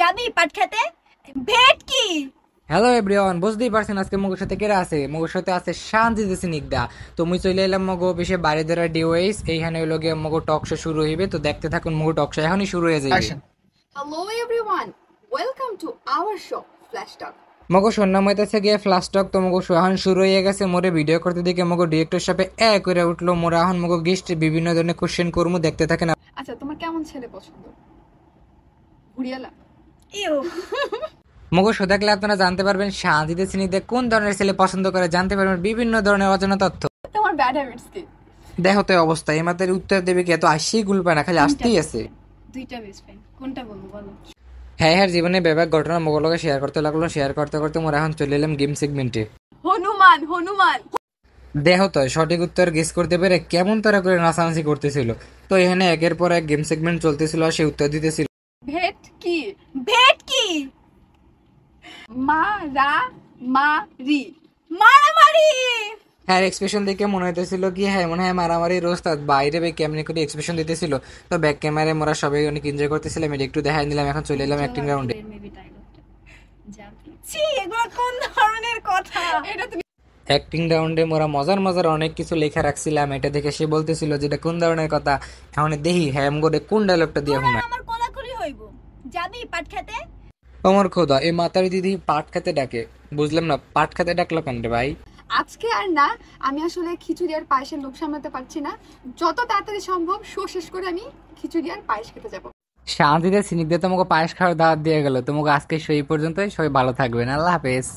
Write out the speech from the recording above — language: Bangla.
যাবি পাট খেতে? ভেটকি। হ্যালো এভরিওয়ান, বুঝতেই পারছেন আজকে মগের সাথে কেরা আছে। মগের সাথে আছে শান্তি দিছে নিগদা। তো মুই চলে এলাম মগো অফিসে বাড়ি ধরা ডিওএইস। এইখানে হইলো গিয়ে মগো টক শো শুরু হইবে। তো দেখতে থাকুন, মগো টক শো এখনই শুরু হয়ে যাবে। Hello everyone, welcome to our show Flash Talk. মগো সন্না মইতাছে গিয়ে ফ্লাশ টক। তো মগো শো এখন শুরু হয়ে গেছে। মোরে ভিডিও করতে দিকে মগো ডিরেক্টর সাহেব করে উঠলো। মোরা এখন মগো গেস্ট বিভিন্ন ধরনের কোশ্চেন করবো, দেখতে থাকেন। আচ্ছা, তোমার কেমন ছেলে পছন্দ? ঘুরিয়ালা? ইউ। মগো শো দেখলে আপনারা জানতে পারবেন শান্তিতে সিনিতে কোন ধরনের ছেলে পছন্দ করে, জানতে পারবেন বিভিন্ন ধরনের অজানা তথ্য। তোমার ব্যাড হ্যাবিটস কি? দেখো তো এই অবস্থা, এই মাত্র উত্তর দেবে কি? এত আসেই গুল পায় না, খালি আসতেই আছে। দুইটা বেস্ট ফ্রেন্ড, কোনটা বলবো বলো? হ্যাঁ হ্যাঁ, জীবনে ব্যাপক ঘটনা মোগলকে শেয়ার করতে লাগলো। শেয়ার করতে করতে মোরা এখন চলে এলাম গেম সেগমেন্টে। হনুমান হনুমান। দেখো তো সঠিক উত্তর গেস করতে পেরে কেমন তারা করে নাচানাচি করতেছিল। তো এখানে একের পর এক গেম সেগমেন্ট চলতেছিল আর সে উত্তর দিতেছিল। ভেটকি। ভেটকি। মারামারি। মারামারি। হ্যাঁ, এক্সপ্রেশন দেখে মনে হইতেছিল কি হ্যাঁ মনে হয় মারামারি রোস্তাদ বাইরে বে কেমনি করে এক্সপ্রেশন দিতেছিল। তো ব্যাক ক্যামেরায় মোরা সবাই অনেক এনজয় করতেছিলাম, এটা একটু দেখাই নিলাম। এখন চলে এলাম অ্যাক্টিং রাউন্ডে। ছি, এগুলো কোন ধরনের কথা? এটা তুমি অ্যাক্টিং রাউন্ডে মোরা মজার মজার অনেক কিছু লেখা রাখছিলাম। এটা দেখে সে বলতেছিল যেটা কোন ধরনের কথা। এখন দেখি হ্যাম করে কোন ডায়লগটা দিয়ে শোনা। আমার কোলাকুলি হইব। যাবি পাট খেতে? আমার খোদা, এই মাতারি দিদি পাট খেতে ডাকে, বুঝলাম না পাট খেতে ডাকলো কেন রে ভাই? আজকে আর না, আমি আসলে খিচুড়ি আর পায়েসের লোভ সামলাতে পারছি না। যত তাড়াতাড়ি সম্ভব শো শেষ করে আমি খিচুড়ি আর পায়েস খেতে যাব। শান্তিতে সিনিক দিয়ে তোমাকে পায়েস খাওয়ার দাওয়াত দিয়ে গেল। তোমাকে আজকে সেই পর্যন্তই, সবাই ভালো থাকবেন, আল্লাহ হাফেজ।